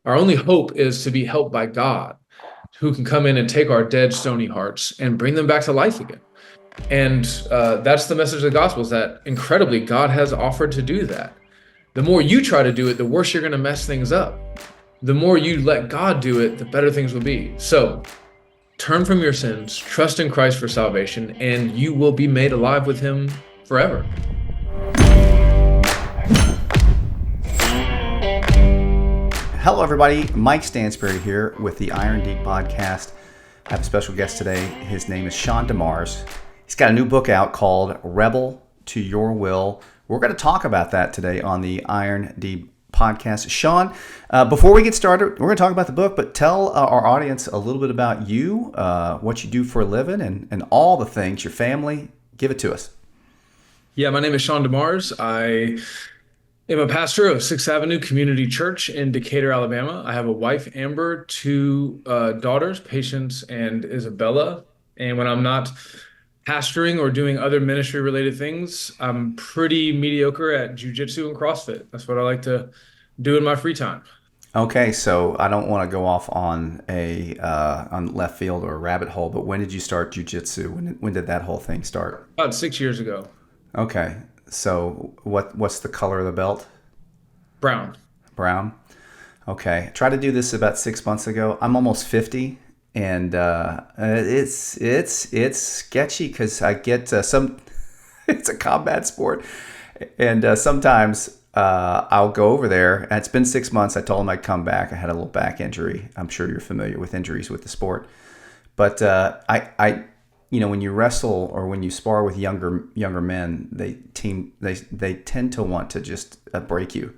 Our only hope is to be helped by God, who can come in and take our dead, stony hearts and bring them back to life again. And that's the message of the gospel, is that incredibly, God has offered to do that. The more you try to do it, the worse you're going to mess things up. The more you let God do it, the better things will be. So turn from your sins, trust in Christ for salvation, and you will be made alive with him forever. Hello, everybody. Mike Stansberry here with the Iron Deep podcast. I have a special guest today. His name is Sean DeMars. He's got a new book out called Rebel to Your Will. We're going to talk about that today on the Iron Deep podcast. Sean, before we get started, we're going to talk about the book, but tell our audience a little bit about you, what you do for a living, and all the things, your family. Give it to us. Yeah, my name is Sean DeMars. I'm a pastor of 6th Avenue Community Church in Decatur, Alabama. I have a wife, Amber, two daughters, Patience and Isabella. And when I'm not pastoring or doing other ministry-related things, I'm pretty mediocre at jiu-jitsu and CrossFit. That's what I like to do in my free time. Okay, so I don't want to go off on on left field or a rabbit hole, but when did you start jiu-jitsu? When did that whole thing start? About 6 years ago. Okay. So what's the color of the belt? Brown. Brown. Okay. I tried to do this about 6 months ago. I'm almost 50, and it's sketchy because I get some. It's a combat sport, and sometimes I'll go over there. And it's been 6 months. I told him I'd come back. I had a little back injury. I'm sure you're familiar with injuries with the sport, but I when you wrestle or when you spar with younger men, they tend to want to just break you.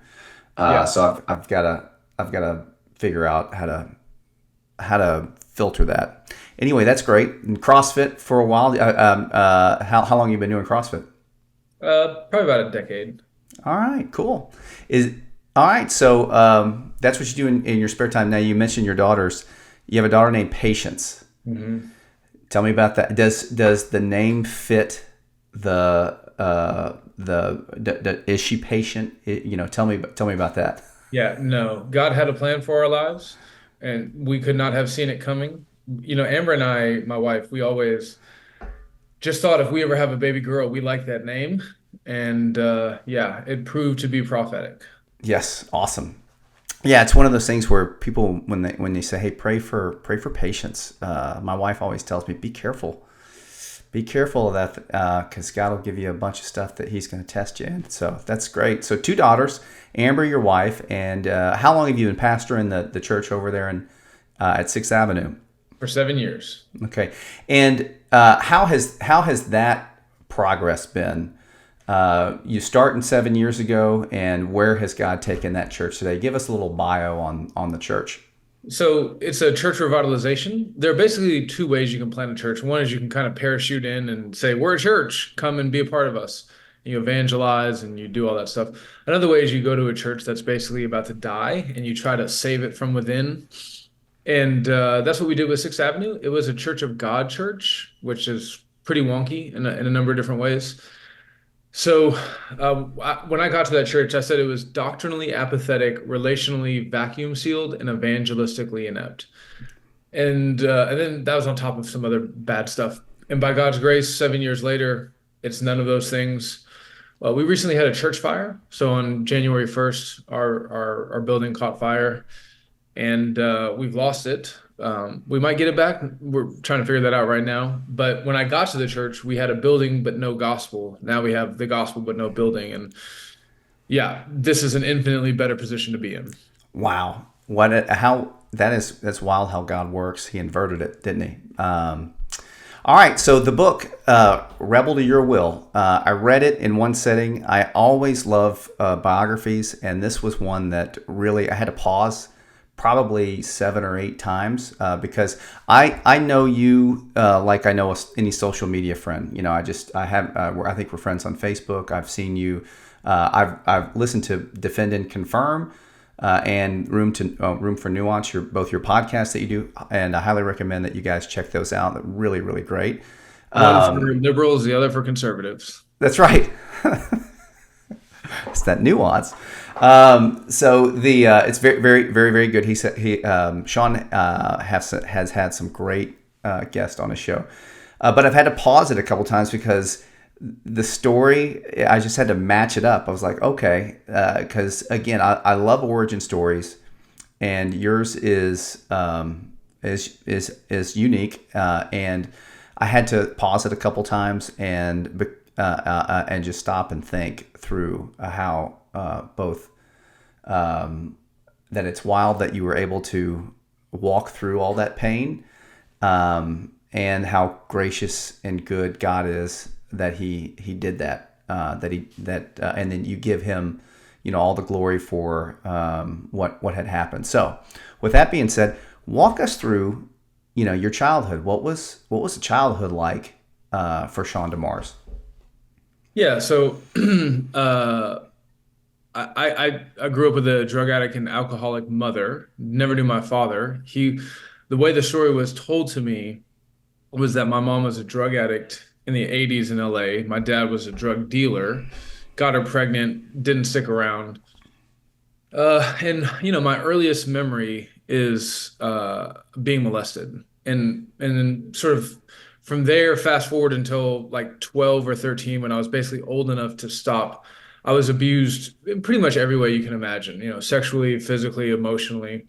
Yeah. So I've got to figure out how to filter that. Anyway, that's great. And CrossFit for a while. How long have you been doing CrossFit? Probably about a decade. All right, cool. All right. So that's what you do in your spare time. Now you mentioned your daughters. You have a daughter named Patience. Mm-hmm. Tell me about that. Does the name fit the is she patient? Tell me about that. Yeah, no. God had a plan for our lives, and we could not have seen it coming. Amber and I, my wife, we always just thought if we ever have a baby girl, we like that name. And yeah, it proved to be prophetic. Yes, awesome. Yeah, it's one of those things where people, when they say, "Hey, pray for patience," my wife always tells me, "Be careful of that, because God will give you a bunch of stuff that He's going to test you in." So that's great. So two daughters, Amber, your wife, and how long have you been pastoring the church over there at 6th Avenue? For 7 years. Okay, and how has that progress been? You start in 7 years ago, and where has God taken that church today? Give us a little bio on the church. So it's a church revitalization. There are basically two ways you can plant a church. One is you can kind of parachute in and say, "We're a church, come and be a part of us." You evangelize and you do all that stuff. Another way is you go to a church that's basically about to die and you try to save it from within. And that's what we did with 6th Avenue. It was a Church of God church, which is pretty wonky in a number of different ways. So when I got to that church, I said it was doctrinally apathetic, relationally vacuum sealed, and evangelistically inept. And then that was on top of some other bad stuff. And by God's grace, 7 years later, it's none of those things. Well, we recently had a church fire. So on January 1st, our building caught fire, and we've lost it. We might get it back. We're trying to figure that out right now. But when I got to the church, we had a building but no gospel. Now we have the gospel but no building. And yeah, this is an infinitely better position to be in. Wow, that's wild how God works. He inverted it, didn't he? All right, so the book, Rebel to Your Will. I read it in one setting. I always love biographies, and this was one that really I had to pause probably 7 or 8 times because I know you like I know any social media friend. I think we're friends on Facebook. I've seen you. I've listened to Defend and Confirm and Room for Nuance. Both your podcasts that you do, and I highly recommend that you guys check those out. They're really, really great. One for liberals, the other for conservatives. That's right. It's that nuance. So the it's very very very very good. He said he Sean has had some great guests on his show, but I've had to pause it a couple times because the story I just had to match it up. I was like, okay, because again, I love origin stories, and yours is unique, and I had to pause it a couple times and just stop and think through how both that it's wild that you were able to walk through all that pain, and how gracious and good God is that he did that, and then you give him, all the glory for what had happened. So, with that being said, walk us through, your childhood. What was the childhood like for Sean DeMars? Yeah, so I grew up with a drug addict and alcoholic mother. Never knew my father. The way the story was told to me was that my mom was a drug addict in the 80s in LA. My dad was a drug dealer, got her pregnant, didn't stick around. And my earliest memory is being molested, and then sort of from there, fast forward until like 12 or 13, when I was basically old enough to stop. I was abused in pretty much every way you can imagine, sexually, physically, emotionally.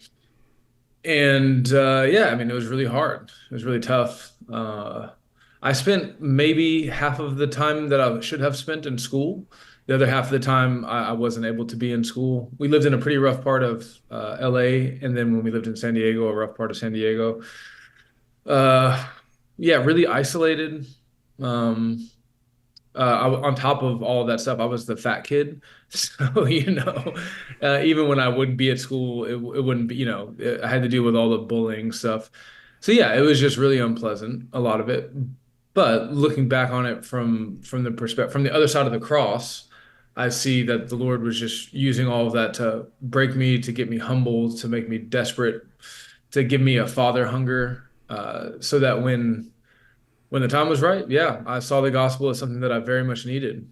And yeah, I mean, it was really hard. It was really tough. I spent maybe half of the time that I should have spent in school. The other half of the time, I wasn't able to be in school. We lived in a pretty rough part of LA, and then when we lived in San Diego, a rough part of San Diego. Uh, yeah, really isolated. Um, on top of all of that stuff, I was the fat kid. So, even when I would be at school, it wouldn't be, I had to deal with all the bullying stuff. So yeah, it was just really unpleasant, a lot of it. But looking back on it from the perspective, from the other side of the cross, I see that the Lord was just using all of that to break me, to get me humbled, to make me desperate, to give me a father hunger, so that when the time was right, yeah, I saw the gospel as something that I very much needed,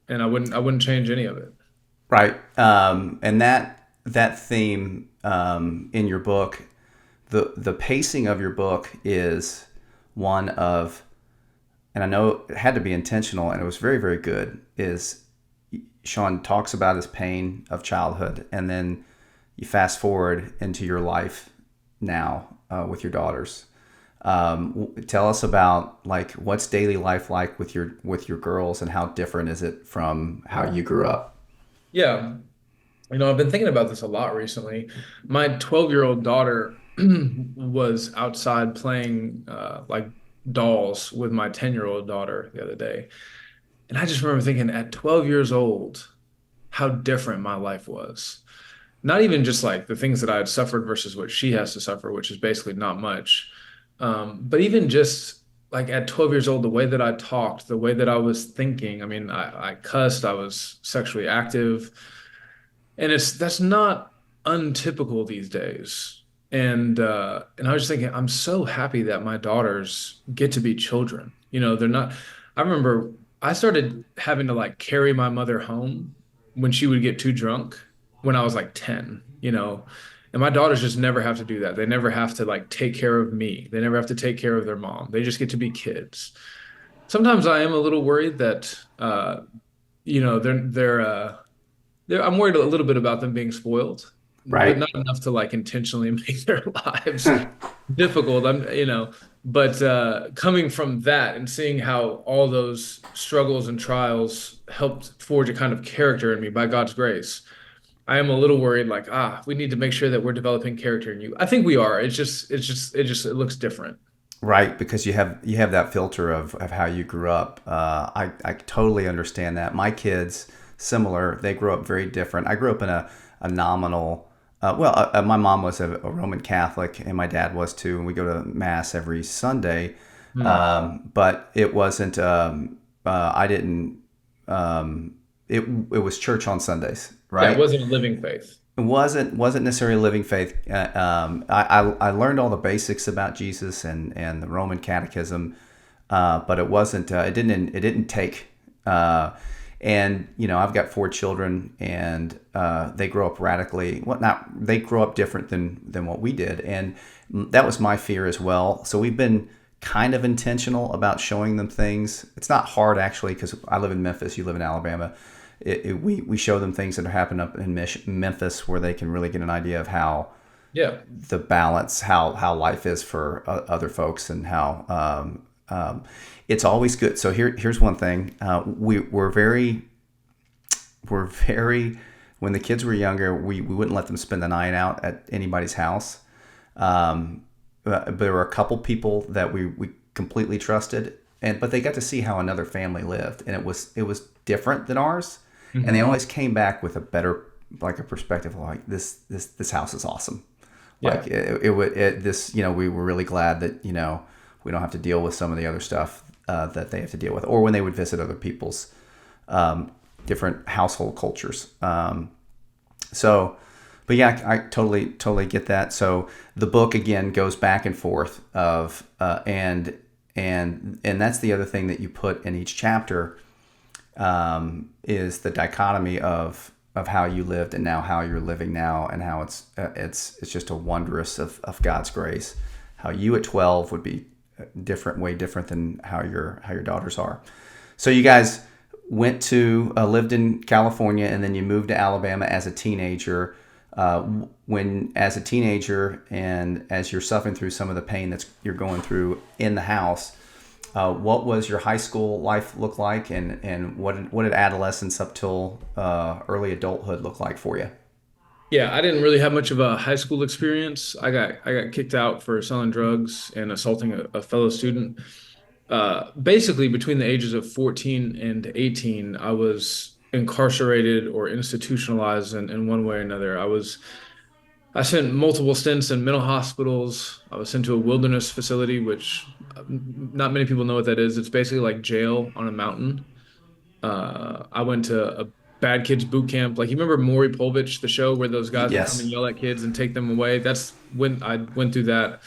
and I wouldn't change any of it. Right. And that theme in your book, the pacing of your book is one of, and I know it had to be intentional, and it was very very good. Is Sean talks about his pain of childhood, and then you fast forward into your life now with your daughters. Tell us about like what's daily life like with your girls, and how different is it from how you grew up? Yeah, I've been thinking about this a lot recently. My 12-year-old daughter was outside playing like dolls with my 10-year-old daughter the other day. And I just remember thinking at 12 years old, how different my life was. Not even just like the things that I had suffered versus what she has to suffer, which is basically not much. But even just like at 12 years old, the way that I talked, the way that I was thinking, I mean, I cussed, I was sexually active, and that's not untypical these days. And I was just thinking, I'm so happy that my daughters get to be children. They're not. I remember I started having to like carry my mother home when she would get too drunk when I was like 10, and my daughters just never have to do that. They never have to like take care of me. They never have to take care of their mom. They just get to be kids. Sometimes I am a little worried that I'm worried a little bit about them being spoiled, but Right. not enough to like intentionally make their lives difficult. But coming from that and seeing how all those struggles and trials helped forge a kind of character in me by God's grace, I am a little worried, like, we need to make sure that we're developing character in you. I think we are. It looks different. Right, because you have that filter of how you grew up. I totally understand that. My kids, similar, they grew up very different. I grew up in a nominal. My mom was a Roman Catholic, and my dad was too, and we go to mass every Sunday. Hmm. But it wasn't. I didn't. It was church on Sundays, Yeah, it right? wasn't a living faith. It wasn't necessarily a living faith. I learned all the basics about Jesus and the Roman Catechism, but it wasn't. It didn't take. And I've got 4 children, and they grow up radically. Well, not they grow up different than what we did, and that was my fear as well. So we've been kind of intentional about showing them things. It's not hard actually, because I live in Memphis, you live in Alabama. We show them things that are happening up in Memphis, where they can really get an idea of how Yeah. the balance, how life is for other folks, and how it's always good. So here's one thing. We're very, when the kids were younger, we wouldn't let them spend the night out at anybody's house. But there were a couple people that we completely trusted, but they got to see how another family lived, and it was different than ours. And they always came back with a better, like, a perspective, like this house is awesome. Yeah. Like we were really glad that we don't have to deal with some of the other stuff that they have to deal with, or when they would visit other people's different household cultures. But yeah, I totally get that. So the book again goes back and forth of and that's the other thing that you put in each chapter, is the dichotomy of how you lived and now how you're living now, and how it's just a wondrous of God's grace. How you at 12 would be way different than how your daughters are. So you guys lived in California, and then you moved to Alabama as a teenager. When as a teenager, and as you're suffering through some of the pain that you're going through in the house, what was your high school life look like, and what did adolescence up till early adulthood look like for you? Yeah, I didn't really have much of a high school experience. I got kicked out for selling drugs and assaulting a fellow student. Basically, between the ages of 14 and 18, I was incarcerated or institutionalized in one way or another. I spent multiple stints in mental hospitals. I was sent to a wilderness facility, which not many people know what that is. It's basically like jail on a mountain. I went to a bad kids boot camp. Like, you remember Maury Povich, the show where those guys would come and Yes. yell at kids and take them away? That's when I went through that.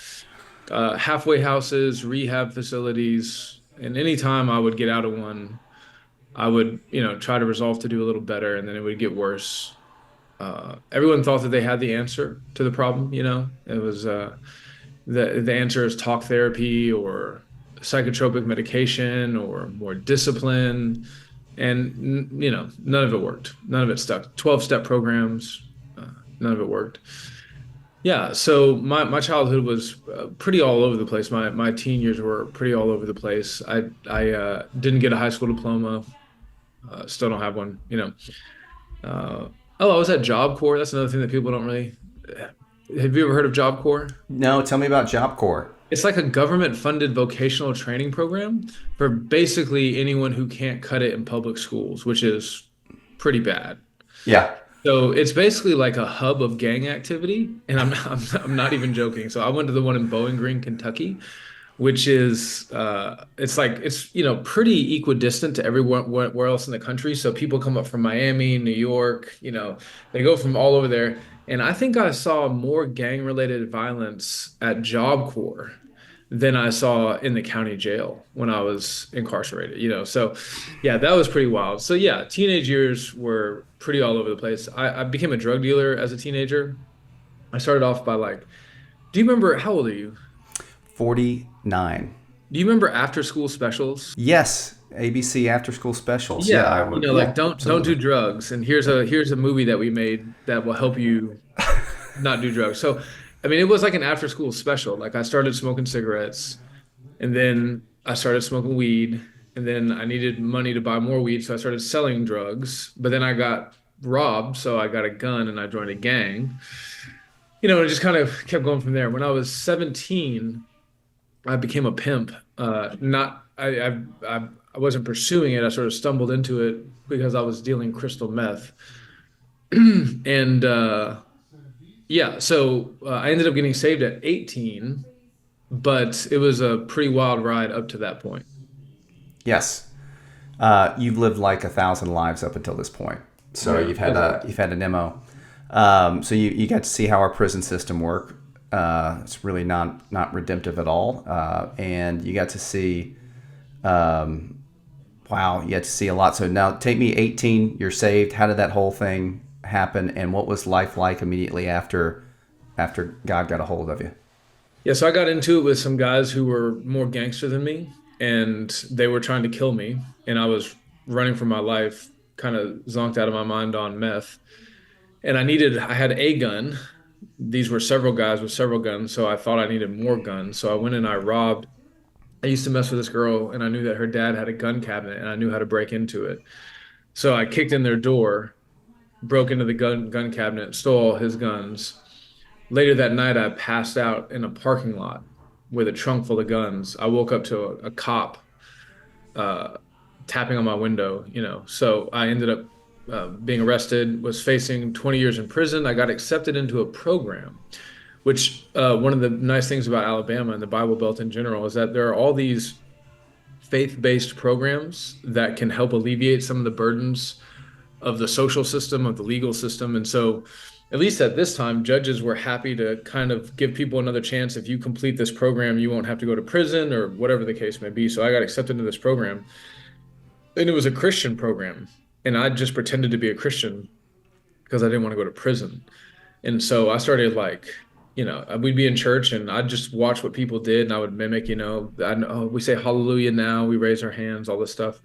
Halfway houses, rehab facilities, and anytime I would get out of one, I would, try to resolve to do a little better, and then it would get worse. Everyone thought that they had the answer to the problem. It was the answer is talk therapy or psychotropic medication or more discipline, and none of it worked. None of it stuck. 12-step programs, none of it worked. Yeah, so my childhood was pretty all over the place. My teen years were pretty all over the place. I didn't get a high school diploma. Still don't have one. Oh, I was at Job Corps. That's another thing that people don't really. Have you ever heard of Job Corps? No, tell me about Job Corps. It's like a government-funded vocational training program for basically anyone who can't cut it in public schools, which is pretty bad. Yeah. So it's basically like a hub of gang activity, and I'm not even joking. So I went to the one in Bowling Green, Kentucky, which is it's pretty equidistant to everywhere where else in the country. So people come up from Miami, New York, they go from all over there. And I think I saw more gang-related violence at Job Corps than I saw in the county jail when I was incarcerated. So yeah, that was pretty wild. So yeah, teenage years were pretty all over the place. I became a drug dealer as a teenager. I started off by like, do you remember, how old are you? 49. Do you remember after school specials? Yes, ABC after school specials. Yeah, I Yeah, would. like Yeah, don't do absolutely. drugs. And here's a movie that we made that will help you not do drugs. So, I mean, it was like an after school special. Like, I started smoking cigarettes, and then I started smoking weed, and then I needed money to buy more weed, so I started selling drugs. But then I got robbed, so I got a gun and I joined a gang. And it just kind of kept going from there. When I was 17, I became a pimp. Not I wasn't pursuing it. I sort of stumbled into it because I was dealing crystal meth. And yeah, so I ended up getting saved at 18, but it was a pretty wild ride up to that point. Yes. You've lived like 1,000 lives up until this point. So Yeah. you've had a demo. So you got to see how our prison system work. It's really not redemptive at all. And you got to see, Wow, you had to see a lot. So now take me 18, you're saved. How did that whole thing happen and what was life like immediately after God got a hold of you? Yeah, so I got into it with some guys who were more gangster than me, and they were trying to kill me, and I was running for my life, kind of zonked out of my mind on meth. And I had a gun. These were several guys with several guns, so I thought I needed more guns. So I went and I robbed. I used to mess with this girl, and I knew that her dad had a gun cabinet, and I knew how to break into it. So I kicked in their door, broke into the gun cabinet, stole all his guns. Later that night, I passed out in a parking lot with a trunk full of guns. I woke up to a cop uh, tapping on my window, you know. So I ended up being arrested, was facing 20 years in prison. I got accepted into a program, which one of the nice things about Alabama and the Bible Belt in general is that there are all these faith-based programs that can help alleviate some of the burdens of the social system, of the legal system. And so, at least at this time, judges were happy to kind of give people another chance. If you complete this program, you won't have to go to prison or whatever the case may be. So I got accepted into this program, and it was a Christian program. And I just pretended to be a Christian because I didn't want to go to prison. And so I started like, we'd be in church and I'd just watch what people did and I would mimic, I know we say hallelujah now, we raise our hands, all this stuff.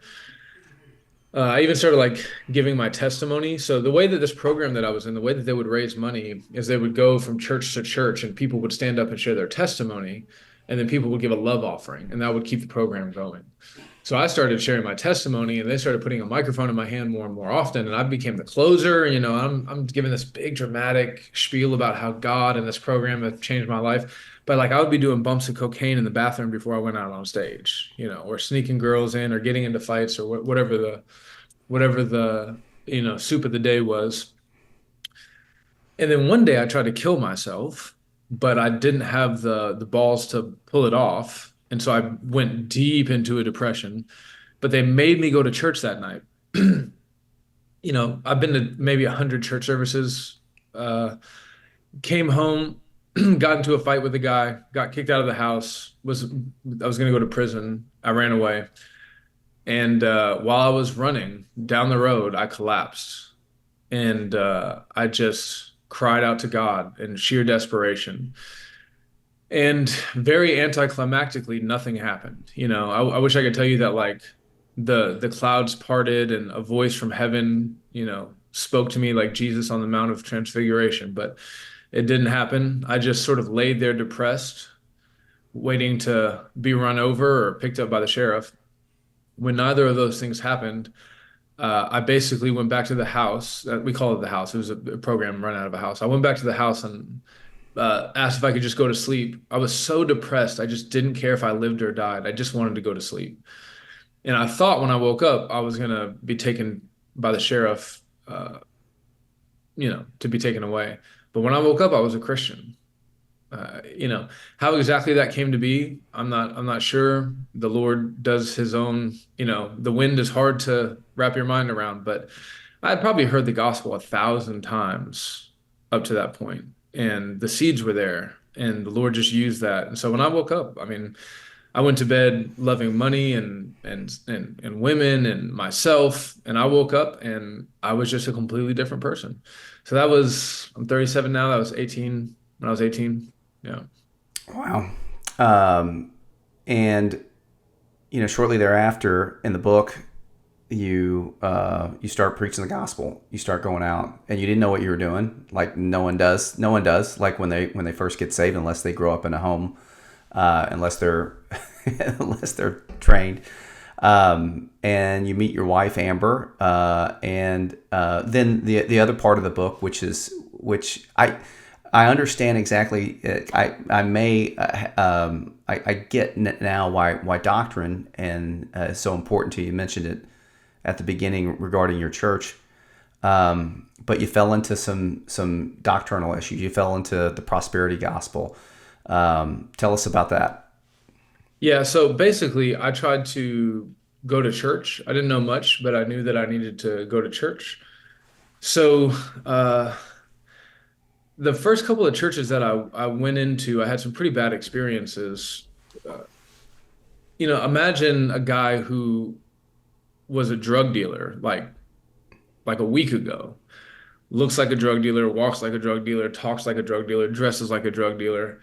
I even started like giving my testimony. So the way that this program that I was in, the way that they would raise money is they would go from church to church and people would stand up and share their testimony, and then people would give a love offering, and that would keep the program going. So I started sharing my testimony, and they started putting a microphone in my hand more and more often, and I became the closer. I'm giving this big dramatic spiel about how God and this program have changed my life. But like I would be doing bumps of cocaine in the bathroom before I went out on stage, or sneaking girls in, or getting into fights, or whatever the soup of the day was. And then one day I tried to kill myself, but I didn't have the balls to pull it off. And so I went deep into a depression. But they made me go to church that night. I've been to maybe 100 church services. Came home, got into a fight with a guy, got kicked out of the house. I was going to go to prison. I ran away. And while I was running down the road, I collapsed. And I just cried out to God in sheer desperation. And very anticlimactically, nothing happened. I wish I could tell you that like the clouds parted and a voice from heaven, spoke to me like Jesus on the Mount of Transfiguration, but it didn't happen. I just sort of laid there depressed, waiting to be run over or picked up by the sheriff. When neither of those things happened, I basically went back to the house. We call it the house. It was a program run out of a house. I went back to the house and asked if I could just go to sleep. I was so depressed. I just didn't care if I lived or died. I just wanted to go to sleep. And I thought when I woke up, I was going to be taken by the sheriff, to be taken away. But when I woke up, I was a Christian. Uh, you know, how exactly that came to be, I'm not sure. The Lord does his own, the wind is hard to wrap your mind around, but I'd probably heard the gospel 1,000 times up to that point, and the seeds were there, and the Lord just used that. And so when I woke up, I mean, I went to bed loving money and women and myself, and I woke up and I was just a completely different person. So I'm 37 now. That was 18 when I was 18. Yeah. Wow. Um, and shortly thereafter in the book, you start preaching the gospel. You start going out, and you didn't know what you were doing. Like no one does. No one does. Like when they first get saved, unless they grow up in a home, unless they're unless they're trained. And you meet your wife Amber, and then the other part of the book, which I understand exactly. I get now why doctrine and is so important to you. You mentioned it at the beginning regarding your church, but you fell into some doctrinal issues. You fell into the prosperity gospel. Tell us about that. Yeah. So basically, I tried to go to church. I didn't know much, but I knew that I needed to go to church. So, uh, the first couple of churches that I went into, I had some pretty bad experiences. Uh, Imagine a guy who was a drug dealer like a week ago. Looks like a drug dealer, walks like a drug dealer, talks like a drug dealer, dresses like a drug dealer.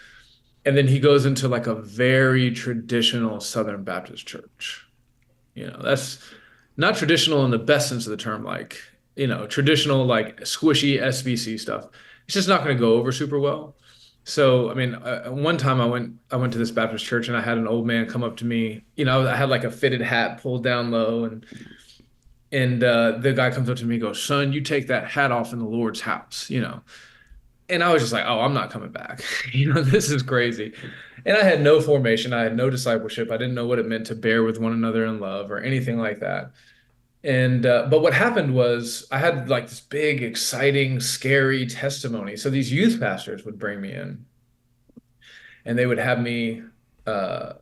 And then he goes into like a very traditional Southern Baptist church. That's not traditional in the best sense of the term, like, traditional, like squishy SBC stuff. It's just not going to go over super well. So, I mean, one time I went to this Baptist church and I had an old man come up to me. I had like a fitted hat pulled down low, and the guy comes up to me and goes, "Son, you take that hat off in the Lord's house." And I was just like, "Oh, I'm not coming back." This is crazy. And I had no formation. I had no discipleship. I didn't know what it meant to bear with one another in love or anything like that. And but what happened was I had like this big, exciting, scary testimony. So these youth pastors would bring me in and they would have me uh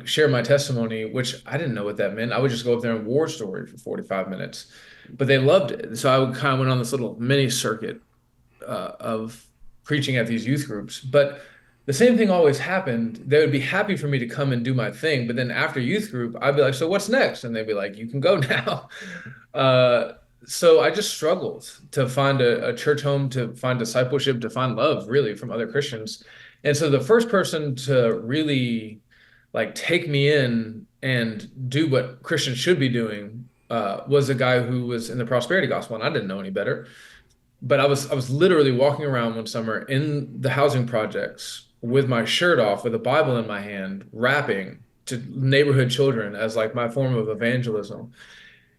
share my testimony, which I didn't know what that meant. I would just go up there and war story for 45 minutes. But they loved it. So I would kind of went on this little mini circuit of preaching at these youth groups. But the same thing always happened. They would be happy for me to come and do my thing. But then after youth group, I'd be like, "So what's next?" And they'd be like, "You can go now." Uh, so I just struggled to find a church home, to find discipleship, to find love really from other Christians. And so the first person to really like take me in and do what Christians should be doing was a guy who was in the prosperity gospel, and I didn't know any better. But I was literally walking around one summer in the housing projects with my shirt off, with a Bible in my hand, rapping to neighborhood children as like my form of evangelism.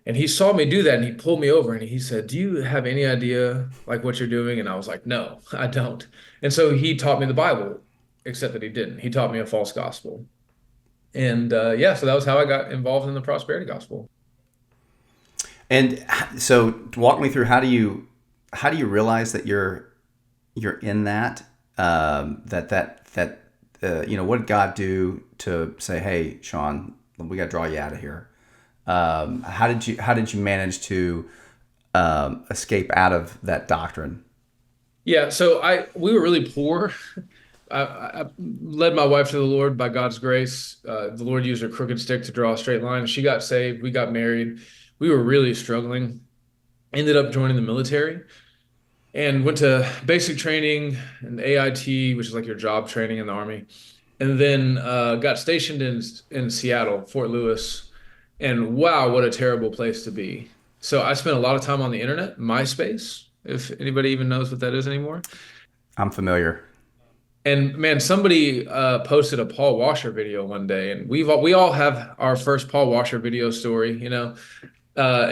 And he saw me do that and he pulled me over and he said, "Do you have any idea like what you're doing?" And I was like, "No, I don't." And so he taught me the Bible, except that he didn't. He taught me a false gospel. And yeah, so that was how I got involved in the prosperity gospel. And so, walk me through how do you realize that you're in that what did God do to say, "Hey, Sean, we got to draw you out of here"? How did you manage to escape out of that doctrine? Yeah, so we were really poor. I led my wife to the Lord by God's grace. The Lord used a crooked stick to draw a straight line. She got saved. We got married. We were really struggling. Ended up joining the military and went to basic training and AIT, which is like your job training in the Army. And then got stationed in Seattle, Fort Lewis. And wow, what a terrible place to be. So I spent a lot of time on the internet, MySpace, if anybody even knows what that is anymore. I'm familiar. And man, somebody posted a Paul Washer video one day, and we all have our first Paul Washer video story. And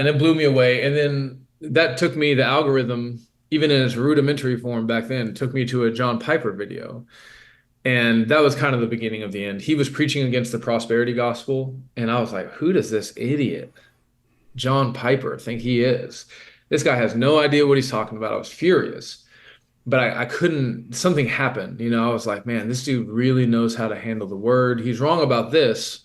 it blew me away. And then that took me, the algorithm, even in its rudimentary form back then, took me to a John Piper video. And that was kind of the beginning of the end. He was preaching against the prosperity gospel. And I was like, who does this idiot, John Piper, think he is? This guy has no idea what he's talking about. I was furious. But I couldn't, something happened. I was like, man, this dude really knows how to handle the word. He's wrong about this.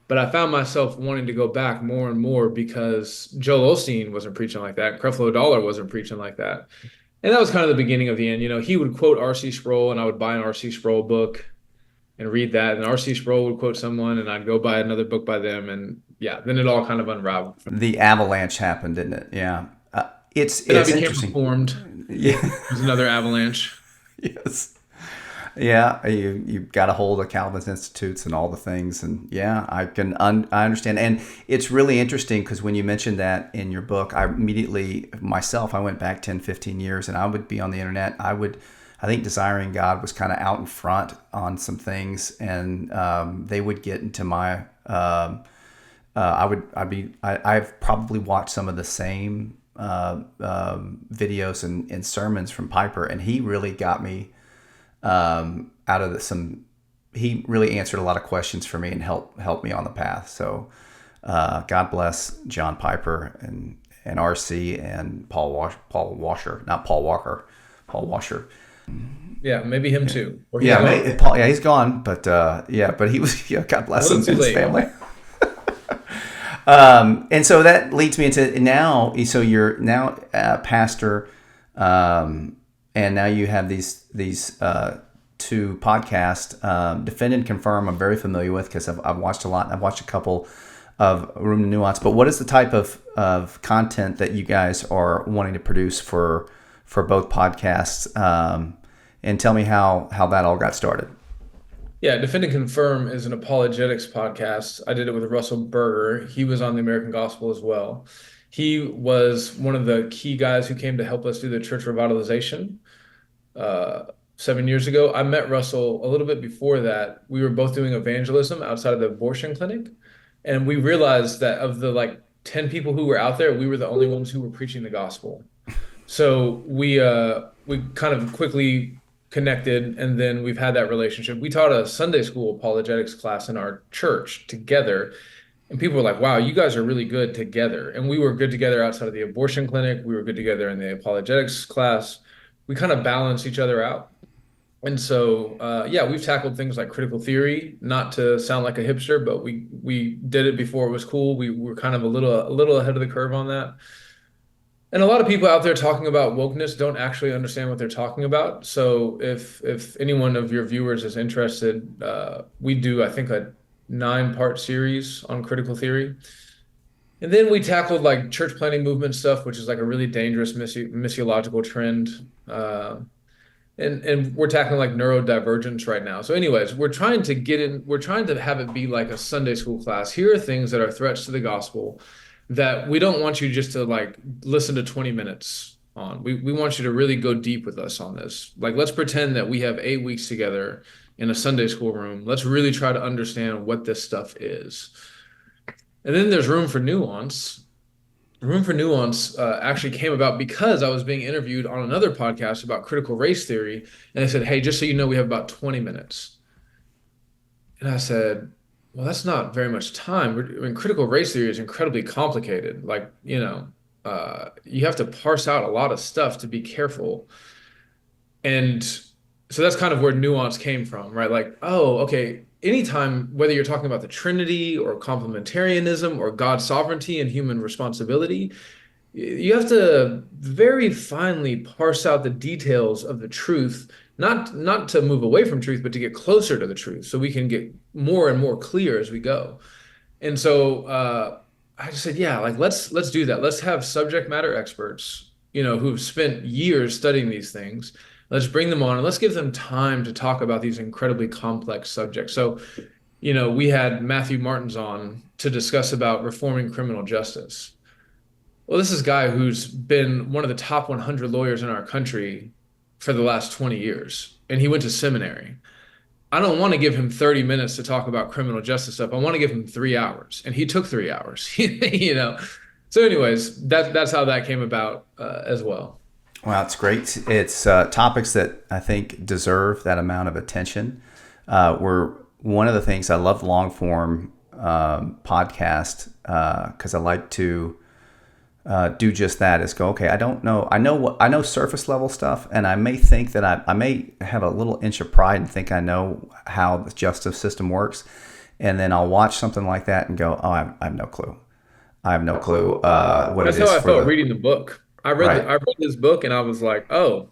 But I found myself wanting to go back more and more because Joel Osteen wasn't preaching like that. Creflo Dollar wasn't preaching like that. And that was kind of the beginning of the end. He would quote R.C. Sproul, and I would buy an R.C. Sproul book and read that. And R.C. Sproul would quote someone, and I'd go buy another book by them. And yeah, then it all kind of unraveled. The avalanche happened, didn't it? Yeah. It's And I became interesting. reformed. Yeah. There's another avalanche. Yes. Yeah, you got a hold of Calvin's Institutes and all the things, and yeah, I understand, and it's really interesting because when you mentioned that in your book, I immediately myself I went back 10, 15 years, and I would be on the internet. I think Desiring God was kind of out in front on some things, and they would get into my I've probably watched some of the same videos and sermons from Piper, and he really got me out of he really answered a lot of questions for me and helped me on the path. So God bless John Piper and RC and Paul Washer, not Paul Walker, Paul Washer. Yeah, maybe him too. Or Paul, yeah, he's gone, but but he was, God bless him and his family. And so that leads me into now. So you're now a pastor, and now you have these two podcasts. Defend and Confirm, I'm very familiar with because I've watched a lot. I've watched a couple of room to nuance. But what is the type of content that you guys are wanting to produce for both podcasts? And tell me how that all got started. Yeah, Defend and Confirm is an apologetics podcast. I did it with Russell Berger. He was on the American Gospel as well. He was one of the key guys who came to help us do the church revitalization 7 years ago. I met Russell a little bit before that. We were both doing evangelism outside of the abortion clinic, and we realized that of the like 10 people who were out there, we were the only ones who were preaching the gospel. So we kind of quickly connected, and then we've had that relationship. We taught a Sunday school apologetics class in our church together, and people were like, "Wow, you guys are really good together." And we were good together outside of the abortion clinic. We were good together in the apologetics class. We kind of balanced each other out. And so, yeah, we've tackled things like critical theory, not to sound like a hipster, but we did it before it was cool. We were kind of a little ahead of the curve on that. And a lot of people out there talking about wokeness don't actually understand what they're talking about. So if any one of your viewers is interested, we do, I think, a 9-part series on critical theory. And then we tackled like church planting movement stuff, which is like a really dangerous missiological trend. And we're tackling like neurodivergence right now. So, anyways, we're trying to have it be like a Sunday school class. Here are things that are threats to the gospel that we don't want you just to like listen to 20 minutes on. We want you to really go deep with us on this. Like, let's pretend that we have 8 weeks together in a Sunday school room. Let's really try to understand what this stuff is. And then there's room for nuance. Room for Nuance actually came about because I was being interviewed on another podcast about critical race theory. And they said, "Hey, just so you know, we have about 20 minutes." And I said, "Well, that's not very much time. I mean, critical race theory is incredibly complicated. Like, you have to parse out a lot of stuff to be careful." And so that's kind of where nuance came from, right? Like, oh, okay, anytime, whether you're talking about the Trinity or complementarianism or God's sovereignty and human responsibility, you have to very finely parse out the details of the truth, not to move away from truth, but to get closer to the truth so we can get more and more clear as we go. And so I just said, yeah, like let's do that. Let's have subject matter experts, who've spent years studying these things. Let's bring them on and let's give them time to talk about these incredibly complex subjects. So, we had Matthew Martins on to discuss about reforming criminal justice. Well, this is a guy who's been one of the top 100 lawyers in our country for the last 20 years, and he went to seminary. I don't want to give him 30 minutes to talk about criminal justice stuff. I want to give him 3 hours, and he took 3 hours. So, anyways, that's how that came about as well. Wow, it's great. It's topics that I think deserve that amount of attention. We're one of the things I love long form podcast because I like to do just that. Is go, okay, I don't know. I know surface level stuff, and I may think that I may have a little inch of pride and think I know how the justice system works, and then I'll watch something like that and go, oh, I have no clue. I have no clue what That's it is how I for felt the reading the book. right. I read this book and I was like, oh,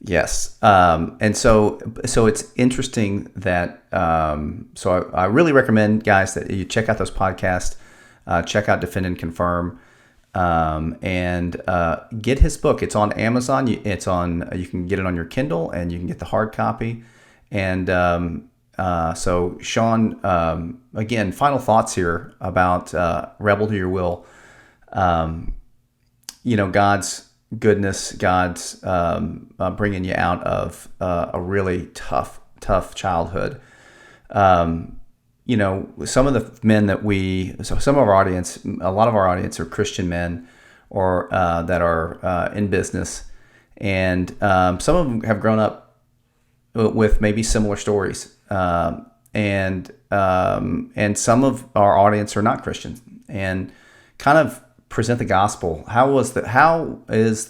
Yes, and so it's interesting that I really recommend guys that you check out those podcasts, check out Defend and Confirm, and get his book. It's on Amazon. You can get it on your Kindle and you can get the hard copy. And so Sean, again, final thoughts here about Rebel to Your Will. God's goodness, God's bringing you out of a really tough childhood. Some of the men some of our audience, a lot of our audience are Christian men or that are in business. And some of them have grown up with maybe similar stories. And some of our audience are not Christians and kind of present the gospel. How is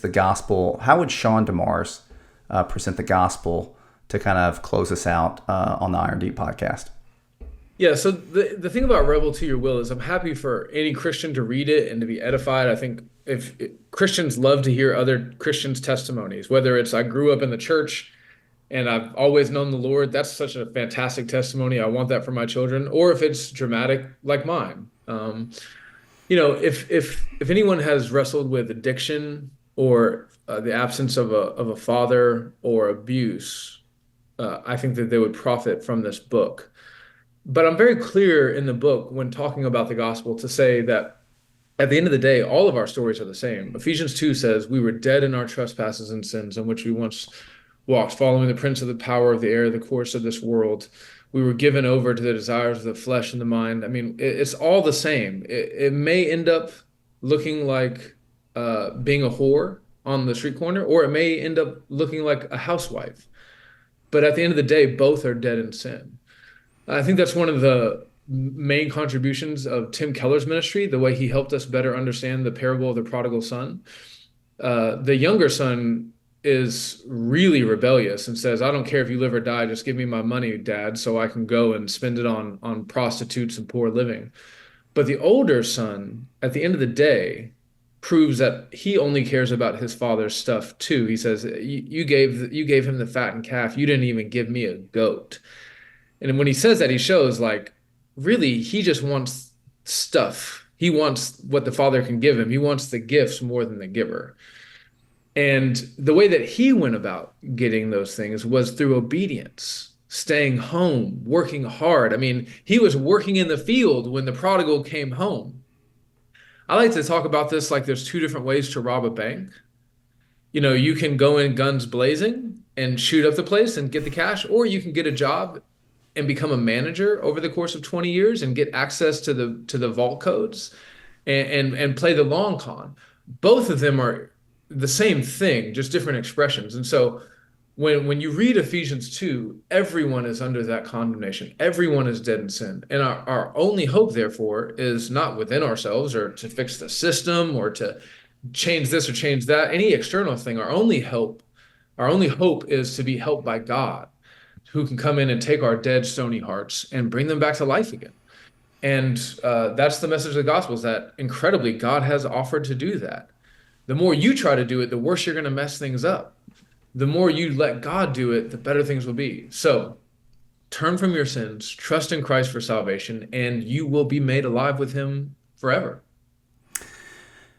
the gospel? How would Sean DeMars present the gospel to kind of close us out on the Iron Deep podcast? yeah. So the thing about Rebel to Your Will is I'm happy for any Christian to read it and to be edified. I think Christians love to hear other Christians' testimonies, whether it's I grew up in the church and I've always known the Lord. That's such a fantastic testimony. I want that for my children. Or if it's dramatic like mine. If anyone has wrestled with addiction or the absence of a father or abuse, I think that they would profit from this book. But I'm very clear in the book when talking about the gospel to say that at the end of the day, all of our stories are the same. Ephesians 2 says, we were dead in our trespasses and sins in which we once walked, following the prince of the power of the air, the course of this world. We were given over to the desires of the flesh and the mind. I mean, it's all the same. It may end up looking like being a whore on the street corner, or it may end up looking like a housewife. But at the end of the day, both are dead in sin. I think that's one of the main contributions of Tim Keller's ministry, the way he helped us better understand the parable of the prodigal son. The younger son is really rebellious and says, I don't care if you live or die, just give me my money, Dad, so I can go and spend it on prostitutes and poor living. But the older son, at the end of the day, proves that he only cares about his father's stuff too. He says, you gave him the fattened calf, you didn't even give me a goat. And when he says that, he shows like, really, he just wants stuff. He wants what the father can give him. He wants the gifts more than the giver. And the way that he went about getting those things was through obedience, staying home, working hard. I mean, he was working in the field when the prodigal came home. I like to talk about this like there's two different ways to rob a bank. You can go in guns blazing and shoot up the place and get the cash, or you can get a job and become a manager over the course of 20 years and get access to the vault codes and play the long con. Both of them are the same thing, just different expressions. And so when you read Ephesians 2, everyone is under that condemnation. Everyone is dead in sin. And our only hope, therefore, is not within ourselves or to fix the system or to change this or change that, any external thing. Our only hope is to be helped by God, who can come in and take our dead, stony hearts and bring them back to life again. And that's the message of the gospel, is that incredibly God has offered to do that. The more you try to do it, the worse you're going to mess things up. The more you let God do it, the better things will be. So turn from your sins, trust in Christ for salvation, and you will be made alive with him forever.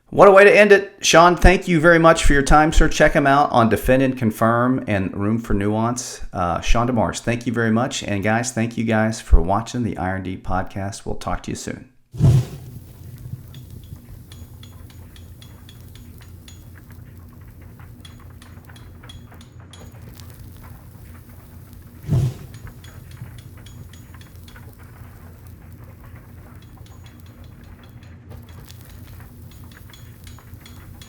What a way to end it. Sean, thank you very much for your time, sir. Check him out on Defend and Confirm and Room for Nuance. Sean DeMars, thank you very much. And guys, thank you guys for watching the Iron Deep podcast. We'll talk to you soon.